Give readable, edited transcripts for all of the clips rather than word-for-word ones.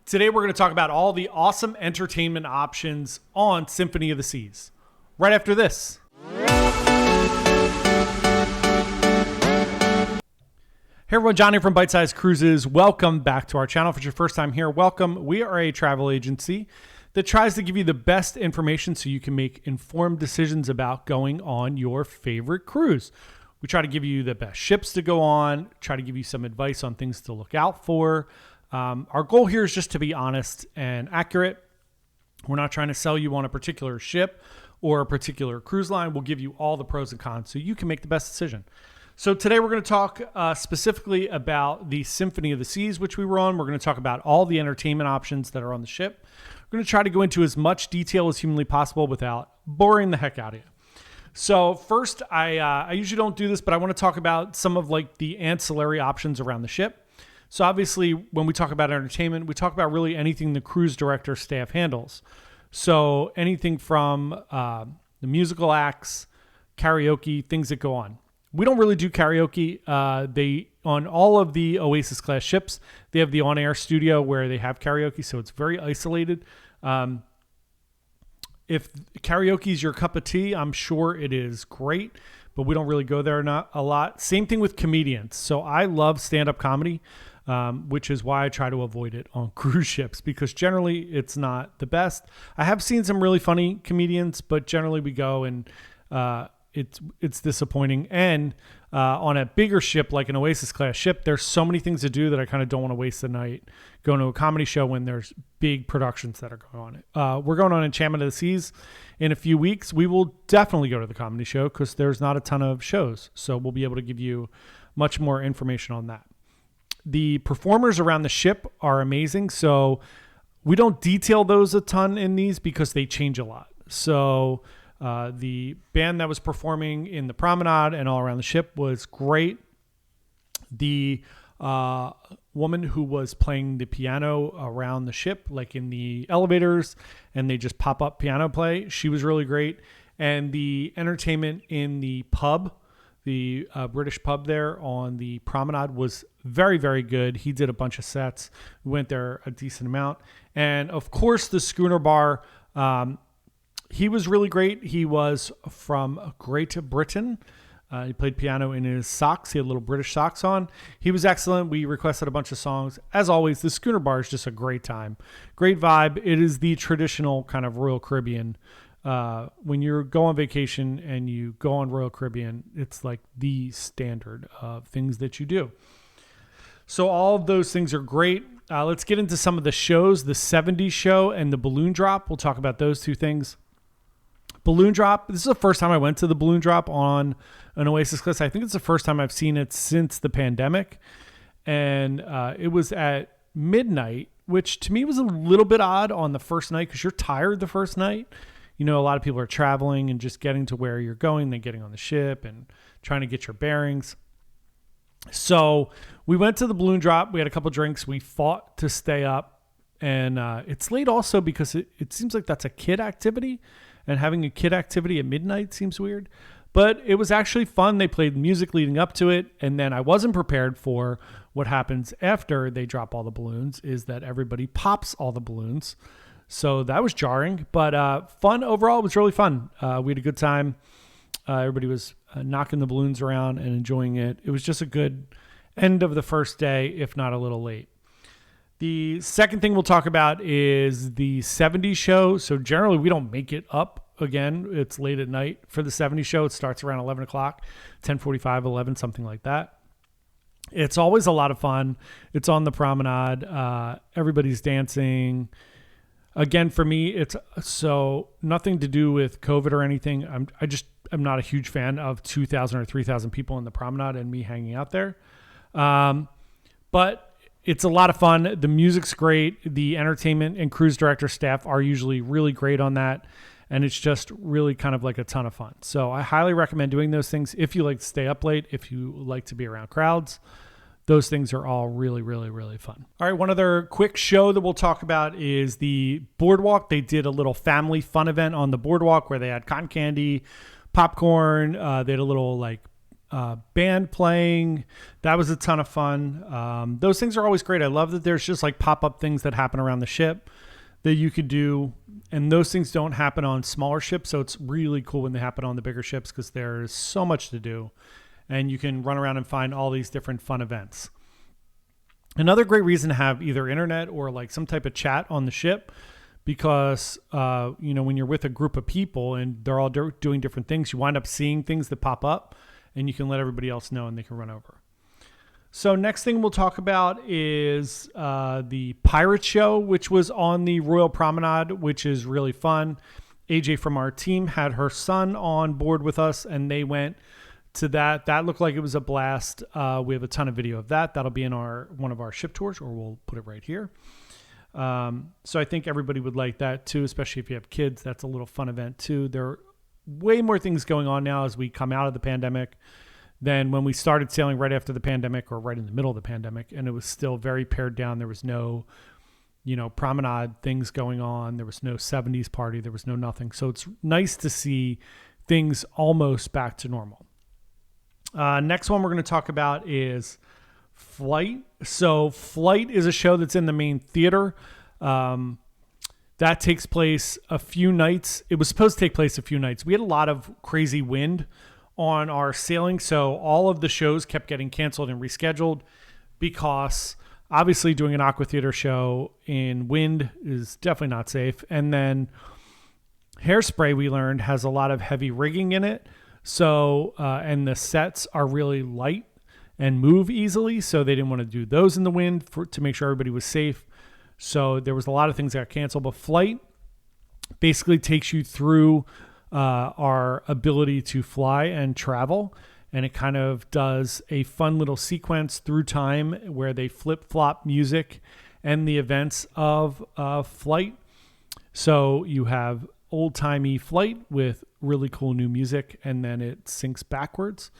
Today we're going to talk about all the awesome entertainment options on Symphony of the Seas. Right after this. Hey everyone, Johnny from Bite Size Cruises. Welcome back to our channel. If it's your first time here, welcome. We are a travel agency that tries to give you the best information so you can make informed decisions about going on your favorite cruise. We try to give you the best ships to go on, try to give you some advice on things to look out for. Our goal here is just to be honest and accurate. We're not trying to sell you on a particular ship or a particular cruise line. We'll give you all the pros and cons so you can make the best decision. So today we're going to talk specifically about the Symphony of the Seas, which we were on. We're going to talk about all the entertainment options that are on the ship. We're going to try to go into as much detail as humanly possible without boring the heck out of you. So first, I usually don't do this, but I want to talk about some of like the ancillary options around the ship. So obviously, when we talk about entertainment, we talk about really anything the cruise director staff handles. So anything from the musical acts, karaoke, things that go on. We don't really do karaoke. They on all of the Oasis class ships, they have the on-air studio where they have karaoke, so it's very isolated. If karaoke is your cup of tea, I'm sure it is great, but we don't really go there not a lot. Same thing with comedians. So I love stand-up comedy, which is why I try to avoid it on cruise ships because generally it's not the best. I have seen some really funny comedians, but generally we go and it's disappointing. And on a bigger ship like an Oasis class ship, there's so many things to do that I kind of don't want to waste the night going to a comedy show when there's big productions that are going on. We're going on Enchantment of the Seas in a few weeks. We will definitely go to the comedy show because there's not a ton of shows. So we'll be able to give you much more information on that. The performers around the ship are amazing. So we don't detail those a ton in these because they change a lot. So the band that was performing in the promenade and all around the ship was great. The woman who was playing the piano around the ship, like in the elevators, and they just pop up piano play, she was really great. And the entertainment in the pub, the British pub there on the promenade was very, very good. He did a bunch of sets. We went there a decent amount. And of course, the Schooner Bar, he was really great. He was from Great Britain. He played piano in his socks. He had little British socks on. He was excellent. We requested a bunch of songs. As always, the Schooner Bar is just a great time. Great vibe. It is the traditional kind of Royal Caribbean. When you go on vacation and you go on Royal Caribbean, it's like the standard of things that you do. So all of those things are great. Let's get into some of the shows, the 70s show and the balloon drop. We'll talk about those two things. Balloon drop. This is the first time I went to the balloon drop on an Oasis class. I think it's the first time I've seen it since the pandemic. And it was at midnight, which to me was a little bit odd on the first night because you're tired the first night. You know, a lot of people are traveling and just getting to where you're going, then getting on the ship and trying to get your bearings. So we went to the balloon drop. We had a couple drinks. We fought to stay up. And it's late also because it seems like that's a kid activity. And having a kid activity at midnight seems weird. But it was actually fun. They played music leading up to it. And then I wasn't prepared for what happens after they drop all the balloons, is that everybody pops all the balloons. So that was jarring, but fun overall. It was really fun. We had a good time. Everybody was knocking the balloons around and enjoying it. It was just a good end of the first day, if not a little late. The second thing we'll talk about is the 70s show. So generally we don't make it up again. It's late at night for the 70s show. It starts around 11 o'clock, 10:45, 11, something like that. It's always a lot of fun. It's on the promenade. Everybody's dancing. Again, for me, it's so nothing to do with COVID or anything. I'm not a huge fan of 2,000 or 3,000 people in the promenade and me hanging out there. But it's a lot of fun. The music's great. The entertainment and cruise director staff are usually really great on that. And it's just really kind of like a ton of fun. So I highly recommend doing those things if you like to stay up late, if you like to be around crowds. Those things are all really, really, really fun. All right, one other quick show that we'll talk about is the Boardwalk. They did a little family fun event on the Boardwalk where they had cotton candy, popcorn. They had a little like band playing. That was a ton of fun. Those things are always great. I love that there's just like pop-up things that happen around the ship that you could do. And those things don't happen on smaller ships. So it's really cool when they happen on the bigger ships because there's so much to do. And you can run around and find all these different fun events. Another great reason to have either internet or like some type of chat on the ship, because, when you're with a group of people and they're all doing different things, you wind up seeing things that pop up and you can let everybody else know and they can run over. So next thing we'll talk about is the pirate show, which was on the Royal Promenade, which is really fun. AJ from our team had her son on board with us and they went to that. That looked like it was a blast. We have a ton of video of that. That'll be in one of our ship tours, or we'll put it right here. So I think everybody would like that too, especially if you have kids. That's a little fun event too. There are way more things going on now as we come out of the pandemic than when we started sailing right after the pandemic or right in the middle of the pandemic. And it was still very pared down. There was no, promenade things going on. There was no 70s party. There was no nothing. So it's nice to see things almost back to normal. Next one we're going to talk about is Flight. So Flight is a show that's in the main theater. That takes place a few nights. It was supposed to take place a few nights. We had a lot of crazy wind on our sailing, so all of the shows kept getting canceled and rescheduled because obviously doing an Aqua Theater show in wind is definitely not safe. And then Hairspray, we learned, has a lot of heavy rigging in it. So, and the sets are really light and move easily. So they didn't want to do those in the wind to make sure everybody was safe. So there was a lot of things that got canceled, but Flight basically takes you through our ability to fly and travel. And it kind of does a fun little sequence through time where they flip-flop music and the events of Flight. So you have old-timey Flight with really cool new music, and then it syncs backwards.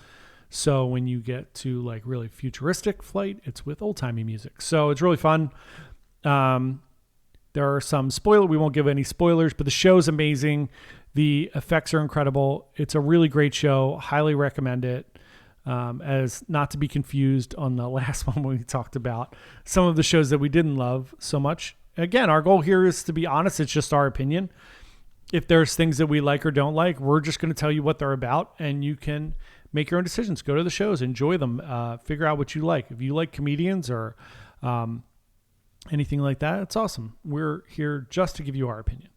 So when you get to like really futuristic Flight, it's with old-timey music. So it's really fun. There are some we won't give any spoilers, but the show's amazing. The effects are incredible. It's a really great show. Highly recommend it. As not to be confused on the last one when we talked about some of the shows that we didn't love so much. Again, our goal here is to be honest. It's just our opinion. If there's things that we like or don't like, we're just going to tell you what they're about, and you can make your own decisions. Go to the shows, enjoy them, figure out what you like. If you like comedians or anything like that, it's awesome. We're here just to give you our opinion.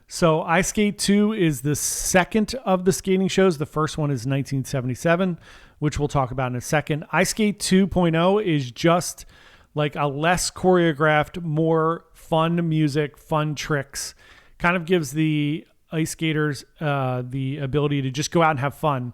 So Ice Skate 2 is the second of the skating shows. The first one is 1977, which we'll talk about in a second. Ice Skate 2.0 is just like a less choreographed, more fun music, fun tricks. Kind of gives the ice skaters the ability to just go out and have fun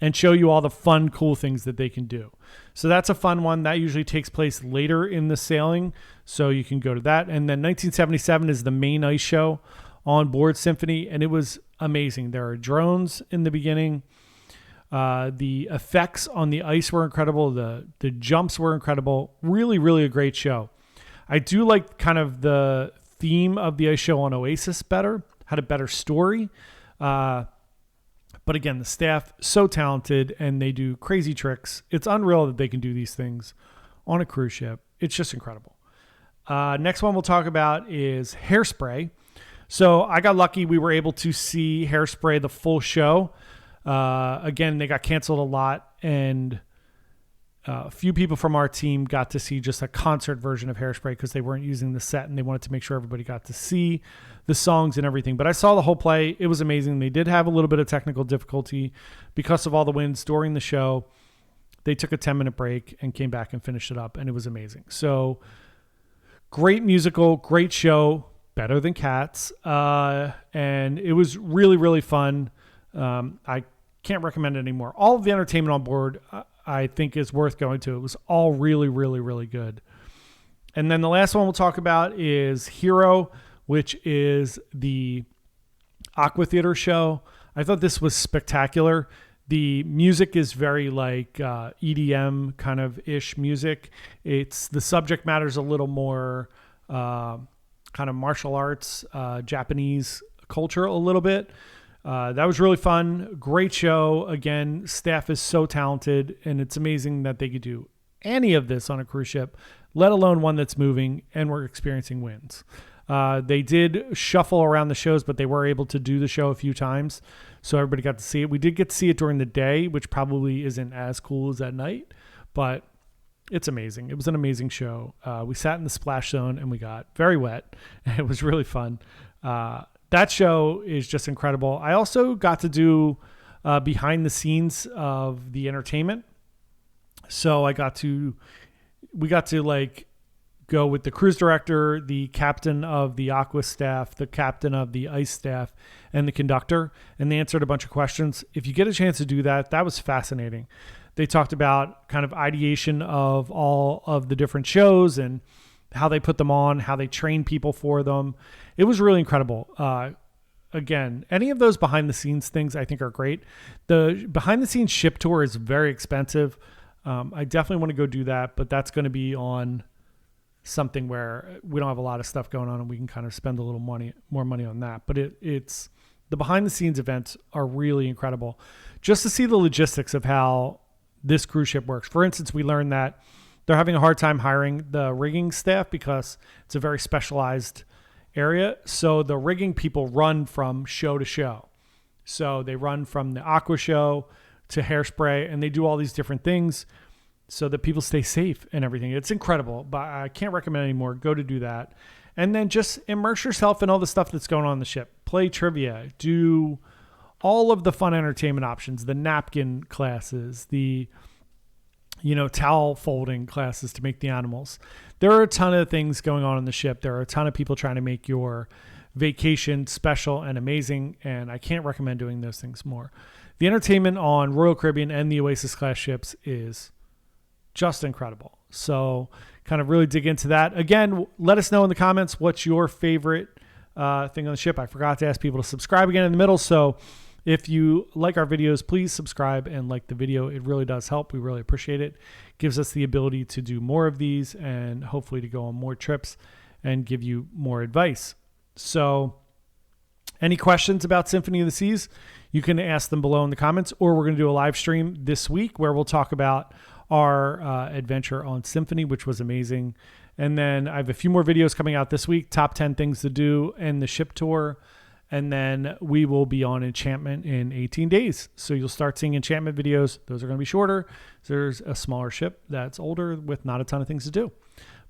and show you all the fun, cool things that they can do. So that's a fun one. That usually takes place later in the sailing, so you can go to that. And then 1977 is the main ice show on board Symphony, and it was amazing. There are drones in the beginning. The effects on the ice were incredible. The jumps were incredible. Really, really a great show. I do like kind of the theme of the ice show on Oasis better. Had a better story. But again, the staff, so talented, and they do crazy tricks. It's unreal that they can do these things on a cruise ship. It's just incredible. Next one we'll talk about is Hairspray. So I got lucky. We were able to see Hairspray, the full show. Again, they got canceled a lot, and a few people from our team got to see just a concert version of Hairspray because they weren't using the set, and they wanted to make sure everybody got to see the songs and everything. But I saw the whole play. It was amazing. They did have a little bit of technical difficulty because of all the winds during the show. They took a 10-minute break and came back and finished it up, and it was amazing. So great musical, great show. Better than Cats. And it was really, really fun. I can't recommend it anymore. All of the entertainment on board, I think, is worth going to. It was all really, really, really good. And then the last one we'll talk about is Hero, which is the Aqua Theater show. I thought this was spectacular. The music is very like EDM kind of ish music. The subject matter is a little more kind of martial arts, Japanese culture a little bit. That was really fun. Great show. Again, staff is so talented, and it's amazing that they could do any of this on a cruise ship, let alone one that's moving, and we're experiencing winds. They did shuffle around the shows, but they were able to do the show a few times, so everybody got to see it. We did get to see it during the day, which probably isn't as cool as at night, but it's amazing. It was an amazing show. We sat in the splash zone, and we got very wet. It was really fun. That show is just incredible. I also got to do behind the scenes of the entertainment. So we got to like go with the cruise director, the captain of the Aqua staff, the captain of the ice staff, and the conductor, and they answered a bunch of questions. If you get a chance to do that, that was fascinating. They talked about kind of ideation of all of the different shows and how they put them on, how they train people for them. It was really incredible. Again, any of those behind the scenes things I think are great. The behind the scenes ship tour is very expensive. I definitely want to go do that, but that's going to be on something where we don't have a lot of stuff going on and we can kind of spend a little more money on that. But it's the behind the scenes events are really incredible just to see the logistics of how this cruise ship works. For instance, we learned that they're having a hard time hiring the rigging staff because it's a very specialized area. So the rigging people run from show to show. So they run from the Aqua show to Hairspray, and they do all these different things so that people stay safe and everything. It's incredible, but I can't recommend anymore. Go to do that. And then just immerse yourself in all the stuff that's going on the ship. Play trivia. Do all of the fun entertainment options, the napkin classes, the towel folding classes to make the animals. There are a ton of things going on the ship. There are a ton of people trying to make your vacation special and amazing, and I can't recommend doing those things more. The entertainment on Royal Caribbean and the Oasis class ships is just incredible. So kind of really dig into that. Again, let us know in the comments what's your favorite thing on the ship. I forgot to ask people to subscribe again in the middle. So if you like our videos, please subscribe and like the video. It really does help. We really appreciate it. Gives us the ability to do more of these and hopefully to go on more trips and give you more advice. So any questions about Symphony of the Seas, you can ask them below in the comments, or we're going to do a live stream this week where we'll talk about our adventure on Symphony, which was amazing. And then I have a few more videos coming out this week, top 10 things to do and the ship tour. And then we will be on Enchantment in 18 days. So you'll start seeing Enchantment videos. Those are going to be shorter. There's a smaller ship that's older with not a ton of things to do.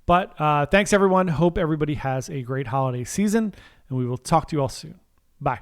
But thanks, everyone. Hope everybody has a great holiday season, and we will talk to you all soon. Bye.